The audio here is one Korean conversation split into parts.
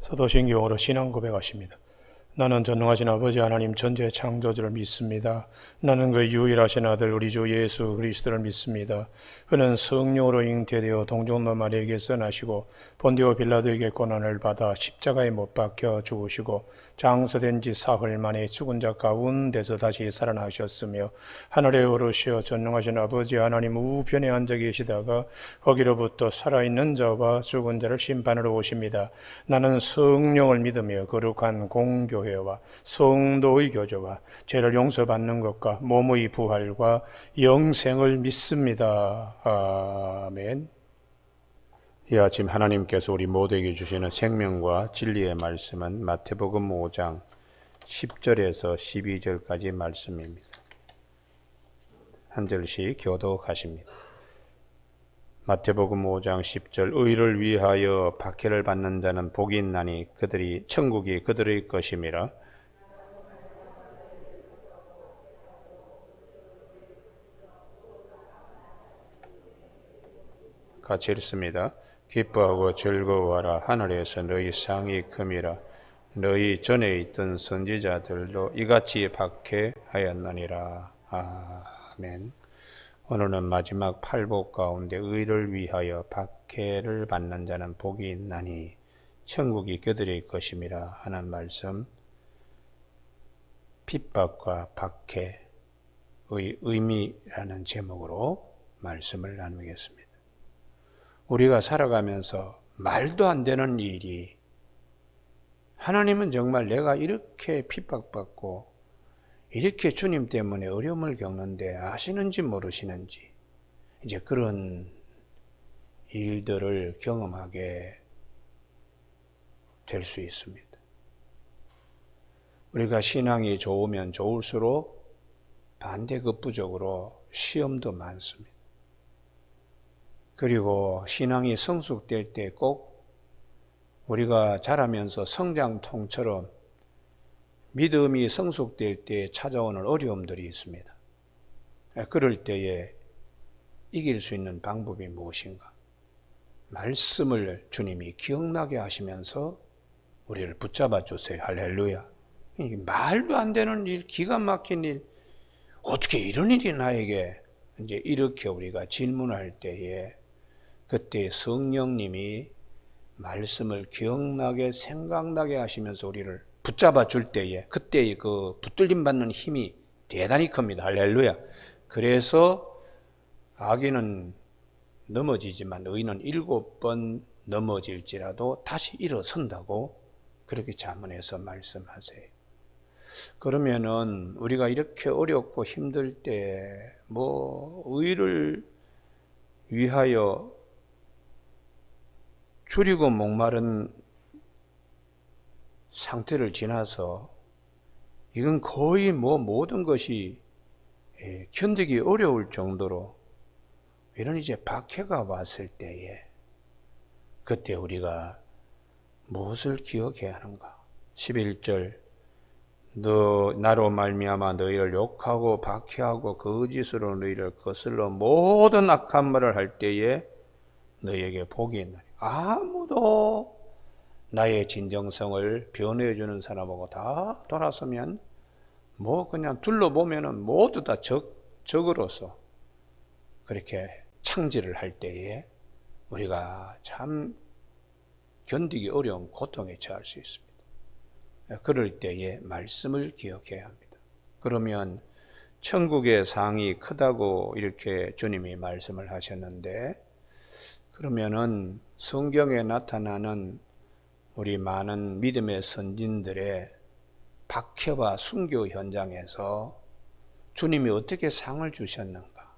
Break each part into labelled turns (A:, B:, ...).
A: 사도신경으로 신앙 고백하십니다. 나는 전능하신 아버지 하나님 전지의 창조주를 믿습니다. 나는 그 유일하신 아들 우리 주 예수 그리스도를 믿습니다. 그는 성령으로 잉태되어 동정녀 마리아에게서 나시고 본디오 빌라도에게 고난을 받아 십자가에 못 박혀 죽으시고 장사된 지 사흘 만에 죽은 자 가운데서 다시 살아나셨으며 하늘에 오르시어 전능하신 아버지 하나님 우편에 앉아 계시다가 거기로부터 살아있는 자와 죽은 자를 심판하러 오십니다. 나는 성령을 믿으며 거룩한 공교회와 성도의 교제와 죄를 용서받는 것과 몸의 부활과 영생을 믿습니다. 아멘. 이 아침 하나님께서 우리 모두에게 주시는 생명과 진리의 말씀은 마태복음 5장 10절에서 12절까지 말씀입니다. 한 절씩 교독하십니다. 마태복음 5장 10절 의를 위하여 박해를 받는 자는 복이 있나니 천국이 그들의 것임이라. 같이 읽습니다. 기뻐하고 즐거워하라. 하늘에서 너희 상이 큼이라. 너희 전에 있던 선지자들도 이같이 박해하였느니라. 아멘. 오늘은 마지막 팔복 가운데 의를 위하여 박해를 받는 자는 복이 있나니 천국이 그들의 것임이라 하는 말씀, 핍박과 박해의 의미라는 제목으로 말씀을 나누겠습니다. 우리가 살아가면서 말도 안 되는 일이, 하나님은 정말 내가 이렇게 핍박받고 이렇게 주님 때문에 어려움을 겪는데 아시는지 모르시는지 이제 그런 일들을 경험하게 될 수 있습니다. 우리가 신앙이 좋으면 좋을수록 반대급부적으로 시험도 많습니다. 그리고 신앙이 성숙될 때 꼭 우리가 자라면서 성장통처럼 믿음이 성숙될 때 찾아오는 어려움들이 있습니다. 그럴 때에 이길 수 있는 방법이 무엇인가? 말씀을 주님이 기억나게 하시면서 우리를 붙잡아 주세요. 할렐루야. 말도 안 되는 일, 기가 막힌 일, 어떻게 이런 일이 나에게, 이제 이렇게 우리가 질문할 때에 그때 성령님이 말씀을 기억나게 생각나게 하시면서 우리를 붙잡아 줄 때에 그때의 그 붙들림 받는 힘이 대단히 큽니다. 할렐루야. 그래서 악인은 넘어지지만 의인은 7번 넘어질지라도 다시 일어선다고 그렇게 잠언에서 말씀하세요. 그러면은 우리가 이렇게 어렵고 힘들 때 의를 위하여 줄이고 목마른 상태를 지나서 이건 거의 모든 것이 견디기 어려울 정도로 이런 이제 박해가 왔을 때에 그때 우리가 무엇을 기억해야 하는가? 11절 너 나로 말미암아 너희를 욕하고 박해하고 거짓으로 너희를 거슬러 모든 악한 말을 할 때에 너희에게 복이 있나니. 아무도 나의 진정성을 변호해 주는 사람하고 다 돌아서면 그냥 둘러보면은 모두 다 적으로서 그렇게 창질을 할 때에 우리가 참 견디기 어려운 고통에 처할 수 있습니다. 그럴 때에 말씀을 기억해야 합니다. 그러면 천국의 상이 크다고 이렇게 주님이 말씀을 하셨는데, 그러면은 성경에 나타나는 우리 많은 믿음의 선진들의 박해와 순교 현장에서 주님이 어떻게 상을 주셨는가?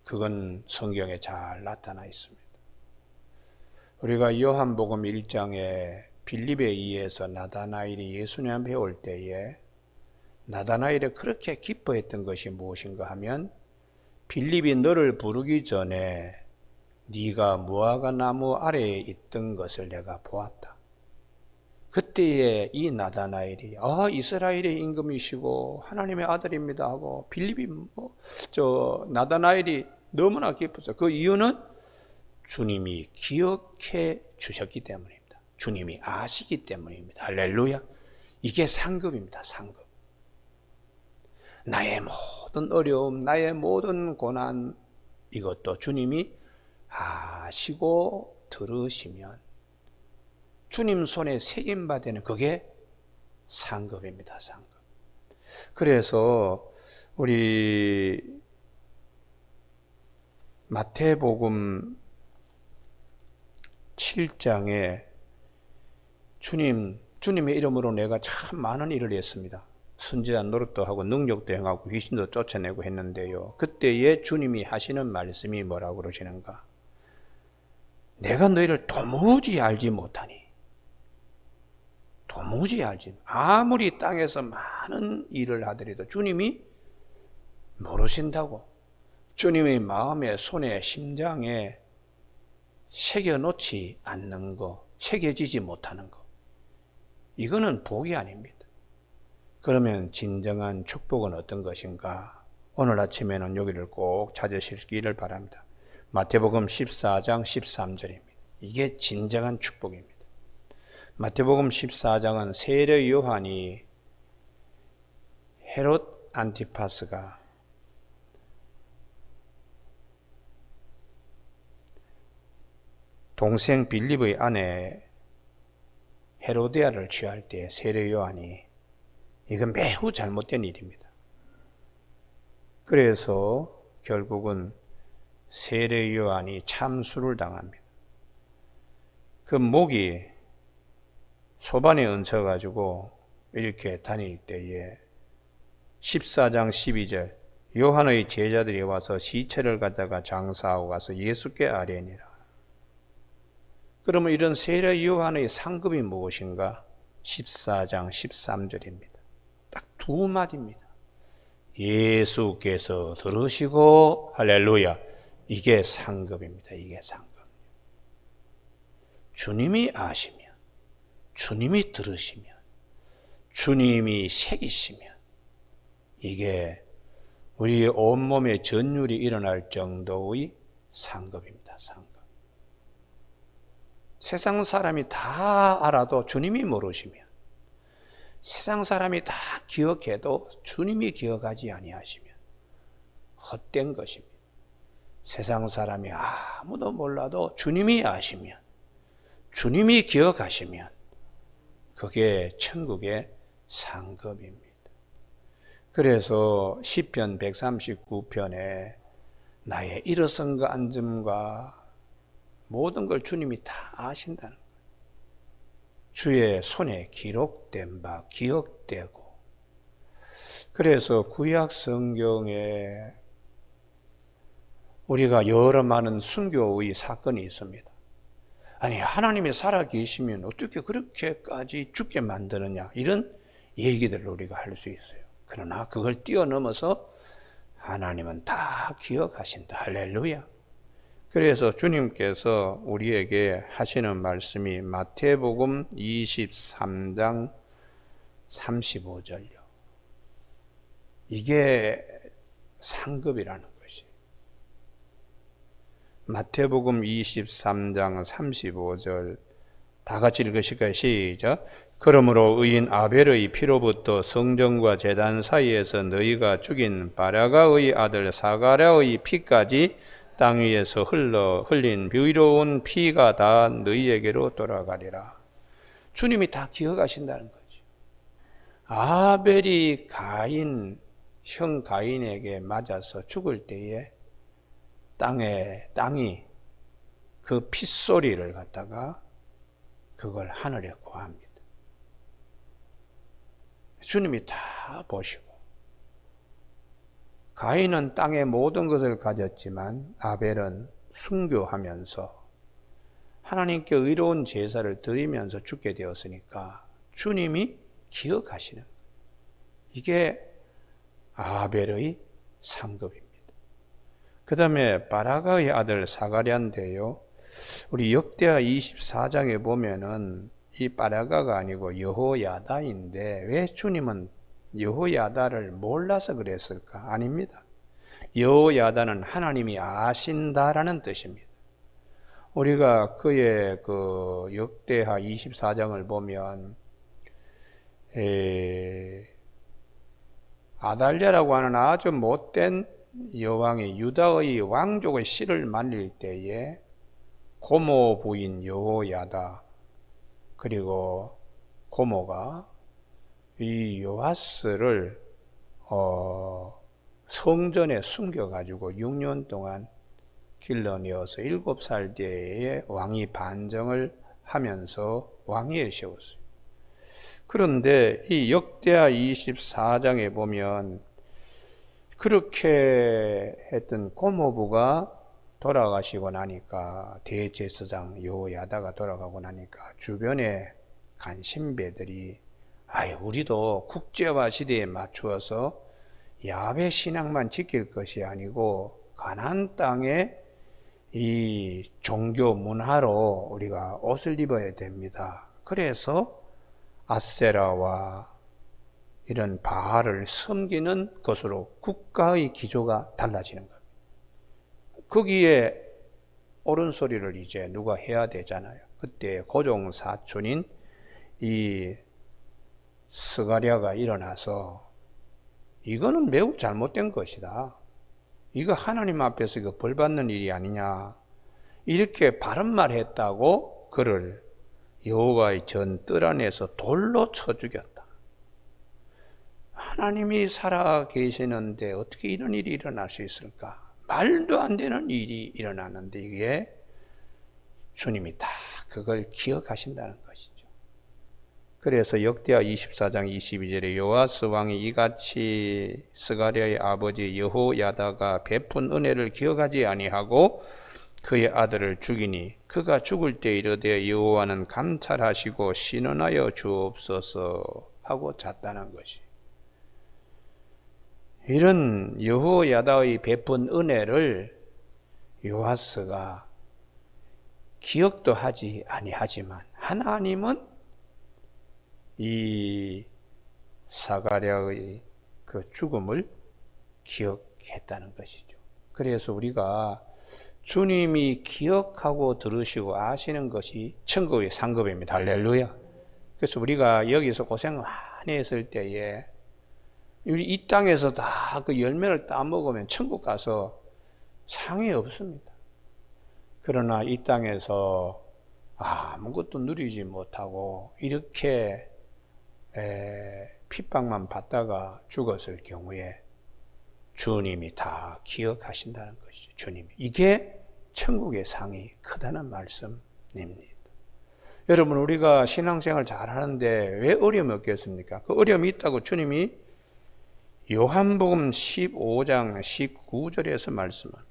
A: 그건 성경에 잘 나타나 있습니다. 우리가 요한복음 1장에 빌립에 의해서 나다나엘이 예수님 앞에 올 때에 나다나엘이 그렇게 기뻐했던 것이 무엇인가 하면, 빌립이 너를 부르기 전에 네가 무화과 나무 아래에 있던 것을 내가 보았다. 그때에 이 나다나엘이 이스라엘의 임금이시고 하나님의 아들입니다 하고, 빌립이 나다나엘이 너무나 기뻤어요. 그 이유는 주님이 기억해 주셨기 때문입니다.
B: 주님이 아시기 때문입니다. 할렐루야. 이게 상급입니다. 상급. 나의 모든 어려움, 나의 모든 고난, 이것도 주님이 아시고 들으시면 주님 손에 새김받는 그게 상급입니다. 상급. 그래서 우리 마태복음 7장에 주님의 이름으로 내가 참 많은 일을 했습니다. 선지자 노릇도 하고 능력도 행하고 귀신도 쫓아내고 했는데요. 그때에 주님이 하시는 말씀이 뭐라고 그러시는가? 내가 너희를 도무지 알지 못하니. 도무지 알지. 아무리 땅에서 많은 일을 하더라도 주님이 모르신다고. 주님의 마음에, 손에, 심장에 새겨놓지 않는 거, 새겨지지 못하는 거. 이거는 복이 아닙니다. 그러면 진정한 축복은 어떤 것인가? 오늘 아침에는 여기를 꼭 찾으시기를 바랍니다. 마태복음 14장 13절입니다. 이게 진정한 축복입니다. 마태복음 14장은 세례 요한이 헤롯 안티파스가 동생 빌립의 아내 헤로디아를 취할 때 세례 요한이 이건 매우 잘못된 일입니다. 그래서 결국은 세례 요한이 참수를 당합니다. 그 목이 소반에 얹혀가지고 이렇게 다닐 때에 14장 12절 요한의 제자들이 와서 시체를 갖다가 장사하고 가서 예수께 아뢰니라. 그러면 이런 세례 요한의 상급이 무엇인가? 14장 13절입니다. 딱 두 마디입니다. 예수께서 들으시고 할렐루야. 이게 상급입니다. 이게 상급. 주님이 아시면, 주님이 들으시면, 주님이 새기시면 이게 우리 온몸에 전율이 일어날 정도의 상급입니다. 상급. 세상 사람이 다 알아도 주님이 모르시면, 세상 사람이 다 기억해도 주님이 기억하지 아니하시면 헛된 것입니다. 세상 사람이 아무도 몰라도 주님이 아시면, 주님이 기억하시면 그게 천국의 상급입니다. 그래서 시편 139편에 나의 일어선과 앉음과 모든 걸 주님이 다 아신다는 거예요. 주의 손에 기록된 바 기억되고. 그래서 구약 성경에 우리가 여러 많은 순교의 사건이 있습니다. 아니 하나님이 살아계시면 어떻게 그렇게까지 죽게 만드느냐 이런 얘기들을 우리가 할 수 있어요. 그러나 그걸 뛰어넘어서 하나님은 다 기억하신다. 할렐루야. 그래서 주님께서 우리에게 하시는 말씀이 마태복음 23장 35절요. 이게 상급이라는 것이. 마태복음 23장 35절 다 같이 읽으실까요? 시작. 그러므로 의인 아벨의 피로부터 성전과 제단 사이에서 너희가 죽인 바라가의 아들 사가랴의 피까지 땅 위에서 흘린 의로운 피가 다 너희에게로 돌아가리라. 주님이 다 기억하신다는 거죠. 아벨이 형 가인에게 맞아서 죽을 때에 땅이 그 핏소리를 갖다가 그걸 하늘에 고합니다. 주님이 다 보시고 가인은 땅의 모든 것을 가졌지만 아벨은 순교하면서 하나님께 의로운 제사를 드리면서 죽게 되었으니까 주님이 기억하시는 이게 아벨의 상급입니다. 그 다음에 바라가의 아들 사가랴인데요. 우리 역대하 24장에 보면은 이 바라가가 아니고 여호야다인데 왜 주님은 여호야다를 몰라서 그랬을까? 아닙니다. 여호야다는 하나님이 아신다라는 뜻입니다. 우리가 그의 그 역대하 24장을 보면 아달랴라고 하는 아주 못된 여왕이 유다의 왕족의 씨를 말릴 때에 고모 부인 여호야다 그리고 고모가 이 요아스를 성전에 숨겨가지고 6년 동안 길러내어서 7살 때에 왕이 반정을 하면서 왕위에 세웠어요. 그런데 이 역대하 24장에 보면 그렇게 했던 고모부가 돌아가시고 나니까 대제사장 여호야다가 돌아가고 나니까 주변에 간신배들이 우리도 국제화 시대에 맞추어서 야훼 신앙만 지킬 것이 아니고 가나안 땅에 이 종교 문화로 우리가 옷을 입어야 됩니다. 그래서 아세라와 이런 바알을 섬기는 것으로 국가의 기조가 달라지는 겁니다. 거기에 옳은 소리를 이제 누가 해야 되잖아요. 그때 고종 사촌인 이 스가랴가 일어나서 이거는 매우 잘못된 것이다. 이거 하나님 앞에서 이거 벌 받는 일이 아니냐. 이렇게 바른 말 했다고 그를 여호와의 전 뜰 안에서 돌로 쳐 죽였다. 하나님이 살아 계시는데 어떻게 이런 일이 일어날 수 있을까? 말도 안 되는 일이 일어나는데 이게 주님이 다 그걸 기억하신다는 것이죠. 그래서 역대하 24장 22절에 요아스 왕이 이같이 스가랴의 아버지 여호야다가 베푼 은혜를 기억하지 아니하고 그의 아들을 죽이니 그가 죽을 때 이르되 여호와는 감찰하시고 신원하여 주옵소서 하고 잤다는 것이. 이런 여호야다의 베푼 은혜를 요아스가 기억도 하지 아니하지만 하나님은 이 사가랴의 그 죽음을 기억했다는 것이죠. 그래서 우리가 주님이 기억하고 들으시고 아시는 것이 천국의 상급입니다. 할렐루야. 그래서 우리가 여기서 고생 많이 했을 때에 이 땅에서 다 그 열매를 따먹으면 천국 가서 상이 없습니다. 그러나 이 땅에서 아무것도 누리지 못하고 이렇게 핍박만 받다가 죽었을 경우에 주님이 다 기억하신다는 것이죠. 주님이. 이게 천국의 상이 크다는 말씀입니다. 여러분, 우리가 신앙생활 잘 하는데 왜 어려움이 없겠습니까? 그 어려움이 있다고 주님이 요한복음 15장 19절에서 말씀합니다.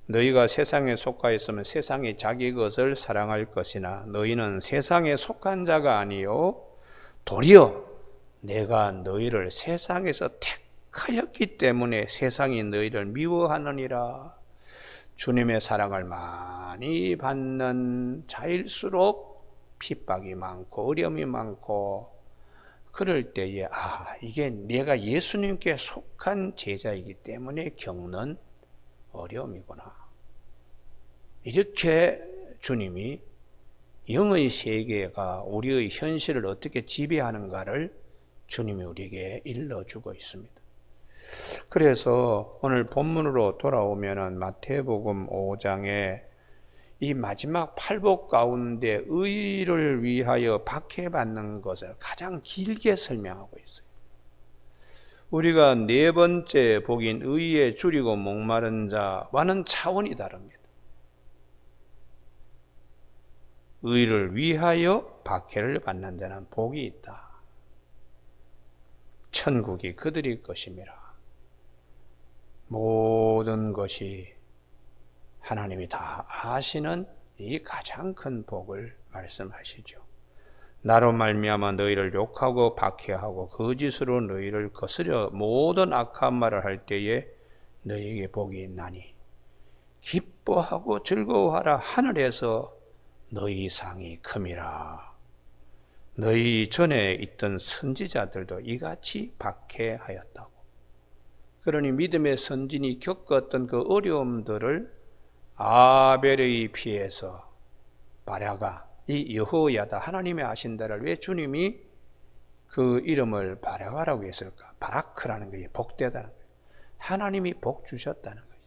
B: 너희가 세상에 속하 있으면 세상이 자기 것을 사랑할 것이나 너희는 세상에 속한 자가 아니요 도리어 내가 너희를 세상에서 택하였기 때문에 세상이 너희를 미워하느니라. 주님의 사랑을 많이 받는 자일수록 핍박이 많고 어려움이 많고 그럴 때에 이게 내가 예수님께 속한 제자이기 때문에 겪는 어려움이구나. 이렇게 주님이 영의 세계가 우리의 현실을 어떻게 지배하는가를 주님이 우리에게 일러주고 있습니다. 그래서 오늘 본문으로 돌아오면은 마태복음 5장에 이 마지막 팔복 가운데 의를 위하여 박해받는 것을 가장 길게 설명하고 있어요. 우리가 네 번째 복인 의에 줄이고 목마른 자와는 차원이 다릅니다. 의를 위하여 박해를 받는 자는 복이 있다. 천국이 그들의 것임이라. 모든 것이 하나님이 다 아시는 이 가장 큰 복을 말씀하시죠. 나로 말미암아 너희를 욕하고 박해하고 거짓으로 너희를 거스려 모든 악한 말을 할 때에 너희에게 복이 있나니 기뻐하고 즐거워하라. 하늘에서 너희 상이 큼이라. 너희 전에 있던 선지자들도 이같이 박해하였다고. 그러니 믿음의 선진이 겪었던 그 어려움들을 아벨의 피에서 바랴가, 이 여호야다, 하나님의 하신 대를 왜 주님이 그 이름을 바랴가라고 했을까? 바라크라는 것이 복되다는 거예요. 하나님이 복 주셨다는 거예요.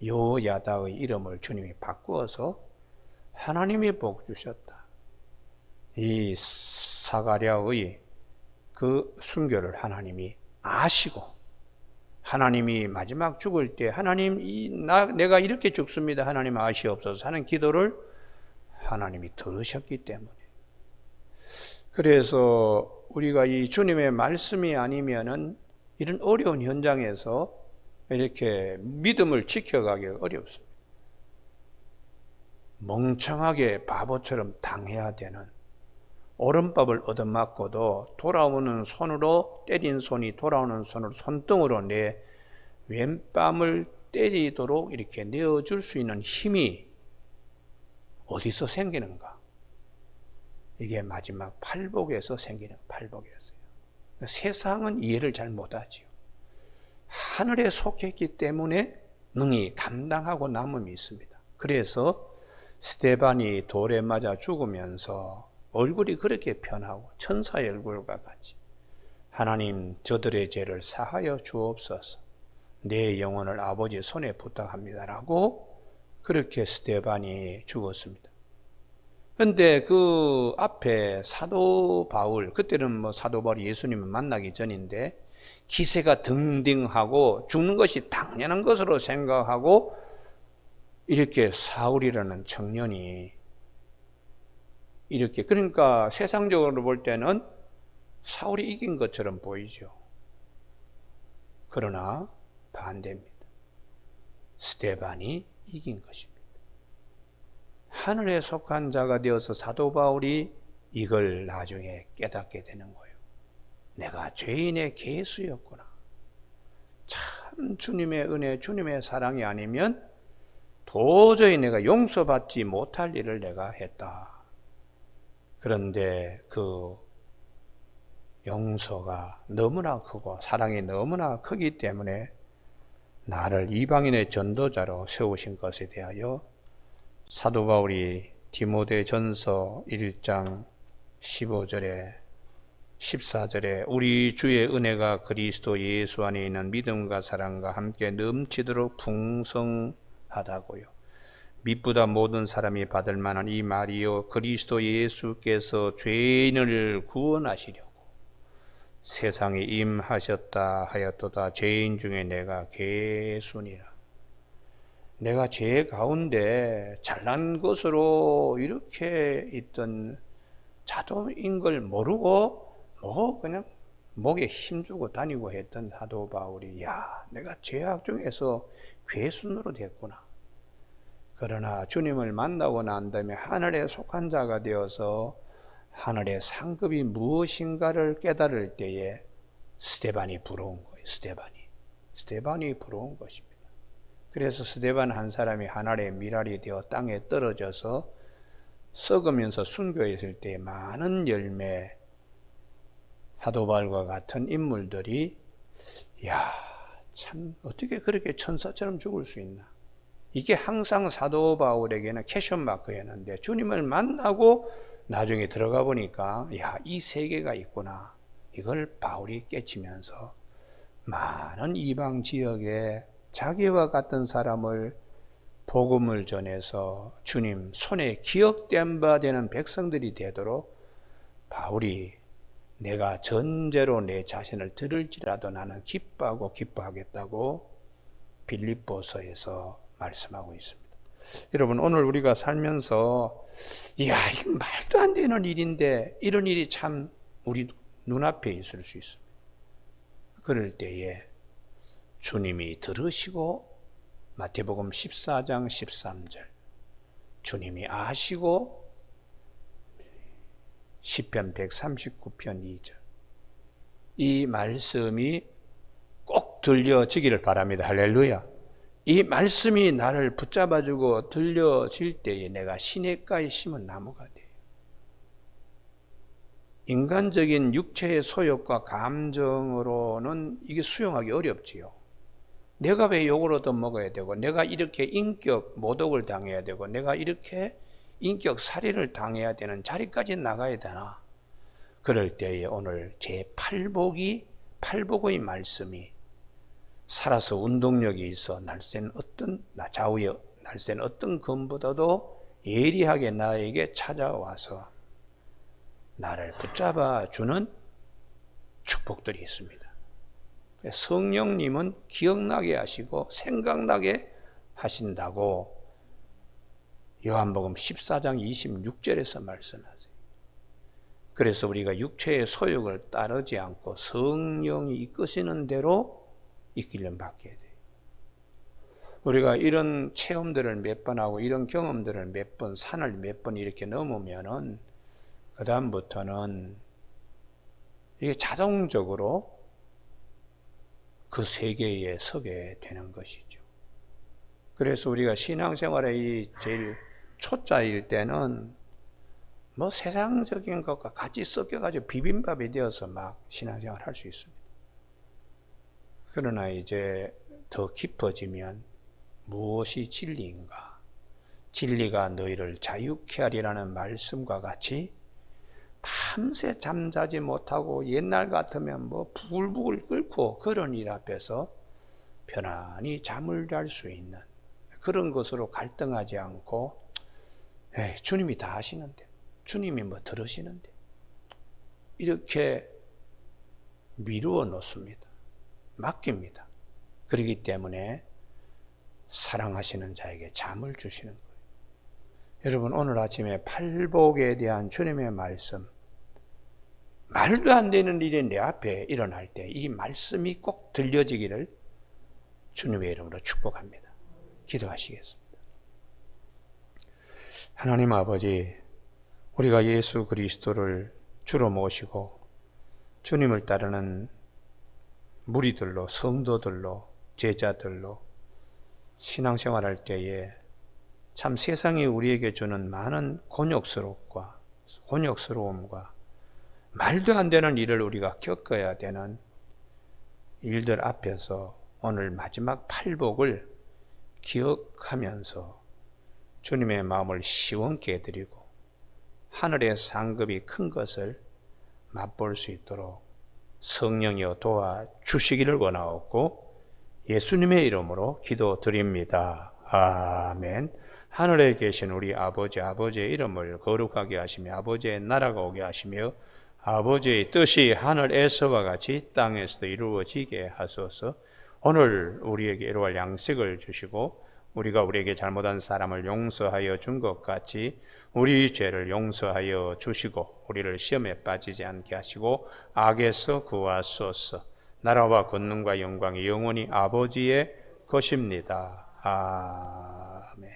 B: 여호야다의 이름을 주님이 바꾸어서 하나님이 복 주셨다. 이 사가랴의 그 순교를 하나님이 아시고, 하나님이 마지막 죽을 때 하나님 내가 이렇게 죽습니다, 하나님 아시옵소서 하는 기도를 하나님이 들으셨기 때문에, 그래서 우리가 이 주님의 말씀이 아니면은 이런 어려운 현장에서 이렇게 믿음을 지켜가기 어렵습니다. 멍청하게 바보처럼 당해야 되는, 오른밥을 얻어맞고도 돌아오는 손으로, 때린 손이 돌아오는 손으로, 손등으로 내 왼뺨을 때리도록 이렇게 내어줄 수 있는 힘이 어디서 생기는가? 이게 마지막 팔복에서 생기는 팔복이었어요. 세상은 이해를 잘 못하지요. 하늘에 속했기 때문에 능히 감당하고 남음이 있습니다. 그래서 스데반이 돌에 맞아 죽으면서 얼굴이 그렇게 변하고 천사의 얼굴과 같이, 하나님 저들의 죄를 사하여 주옵소서, 내 영혼을 아버지 손에 부탁합니다라고 그렇게 스데반이 죽었습니다. 그런데 그 앞에 사도 바울, 그때는 뭐 사도 바울이 예수님을 만나기 전인데 기세가 등등하고 죽는 것이 당연한 것으로 생각하고 이렇게 사울이라는 청년이 이렇게, 그러니까 세상적으로 볼 때는 사울이 이긴 것처럼 보이죠. 그러나 반대입니다. 스데반이 이긴 것입니다. 하늘에 속한 자가 되어서 사도 바울이 이걸 나중에 깨닫게 되는 거예요. 내가 죄인의 개수였구나. 참 주님의 은혜, 주님의 사랑이 아니면 도저히 내가 용서받지 못할 일을 내가 했다. 그런데 그 용서가 너무나 크고 사랑이 너무나 크기 때문에 나를 이방인의 전도자로 세우신 것에 대하여 사도 바울이 디모데전서 1장 15절에 14절에 우리 주의 은혜가 그리스도 예수 안에 있는 믿음과 사랑과 함께 넘치도록 풍성하다고요. 믿보다 모든 사람이 받을 만한 이 말이요, 그리스도 예수께서 죄인을 구원하시려고 세상에 임하셨다 하였도다. 죄인 중에 내가 개순이라. 내가 죄 가운데 잘난 것으로 이렇게 있던 자도인 걸 모르고 그냥 목에 힘주고 다니고 했던 사도 바울이, 야, 내가 죄악 중에서 괴순으로 됐구나. 그러나 주님을 만나고 난 다음에 하늘에 속한 자가 되어서 하늘의 상급이 무엇인가를 깨달을 때에 스데반이 부러운 거예요. 스데반이 부러운 것입니다. 그래서 스데반 한 사람이 하늘의 미랄이 되어 땅에 떨어져서 썩으면서 순교했을 때 많은 열매, 사도 바울과 같은 인물들이, 야, 참 어떻게 그렇게 천사처럼 죽을 수 있나? 이게 항상 사도 바울에게는 캐션 마크였는데 주님을 만나고 나중에 들어가 보니까, 야, 이 세계가 있구나. 이걸 바울이 깨치면서 많은 이방 지역에 자기와 같은 사람을 복음을 전해서 주님 손에 기억된 바 되는 백성들이 되도록 바울이, 내가 전제로 내 자신을 들을지라도 나는 기뻐하고 기뻐하겠다고 빌립보서에서 말씀하고 있습니다. 여러분, 오늘 우리가 살면서, 이야, 이거 말도 안 되는 일인데 이런 일이 참 우리 눈앞에 있을 수 있습니다. 그럴 때에 주님이 들으시고, 마태복음 14장 13절 주님이 아시고, 시편 139편 2절 이 말씀이 꼭 들려지기를 바랍니다. 할렐루야. 이 말씀이 나를 붙잡아주고 들려질 때에 내가 시냇가에 심은 나무가 돼요. 인간적인 육체의 소욕과 감정으로는 이게 수용하기 어렵지요. 내가 왜 욕을 얻어먹어야 되고, 내가 이렇게 인격 모독을 당해야 되고, 내가 이렇게 인격 살인을 당해야 되는 자리까지 나가야 되나? 그럴 때에 오늘 제8복의 말씀이 살아서 운동력이 있어 날쌘 좌우에 날쌘 어떤 검보다도 예리하게 나에게 찾아와서 나를 붙잡아 주는 축복들이 있습니다. 성령님은 기억나게 하시고 생각나게 하신다고 요한복음 14장 26절에서 말씀하세요. 그래서 우리가 육체의 소욕을 따르지 않고 성령이 이끄시는 대로 이끌림 받게 돼요. 우리가 이런 체험들을 몇 번 하고 이런 경험들을 몇 번, 산을 몇 번 이렇게 넘으면은 그 다음부터는 이게 자동적으로 그 세계에 서게 되는 것이죠. 그래서 우리가 신앙생활의 제일 초짜일 때는 뭐 세상적인 것과 같이 섞여가지고 비빔밥이 되어서 막 신앙생활 할 수 있습니다. 그러나 이제 더 깊어지면 무엇이 진리인가? 진리가 너희를 자유케 하리라는 말씀과 같이 밤새 잠자지 못하고 옛날 같으면 뭐 부글부글 끓고 그런 일 앞에서 편안히 잠을 잘 수 있는 그런 것으로 갈등하지 않고 주님이 다 하시는데, 주님이 뭐 들으시는데 이렇게 미루어 놓습니다. 맡깁니다. 그렇기 때문에 사랑하시는 자에게 잠을 주시는 거예요. 여러분, 오늘 아침에 팔복에 대한 주님의 말씀, 말도 안 되는 일이 내 앞에 일어날 때 이 말씀이 꼭 들려지기를 주님의 이름으로 축복합니다. 기도하시겠습니다. 하나님 아버지, 우리가 예수 그리스도를 주로 모시고 주님을 따르는 무리들로, 성도들로, 제자들로 신앙생활할 때에 참 세상이 우리에게 주는 많은 곤욕스러움과 말도 안 되는 일을 우리가 겪어야 되는 일들 앞에서 오늘 마지막 팔복을 기억하면서 주님의 마음을 시원케 해드리고 하늘의 상급이 큰 것을 맛볼 수 있도록 성령이여 도와주시기를 원하옵고 예수님의 이름으로 기도드립니다. 아멘. 하늘에 계신 우리 아버지의 이름을 거룩하게 하시며 아버지의 나라가 오게 하시며 아버지의 뜻이 하늘에서와 같이 땅에서도 이루어지게 하소서. 오늘 우리에게 이루어갈 양식을 주시고 우리가 우리에게 잘못한 사람을 용서하여 준 것 같이 우리 죄를 용서하여 주시고 우리를 시험에 빠지지 않게 하시고 악에서 구하소서. 나라와 권능과 영광이 영원히 아버지의 것입니다. 아멘.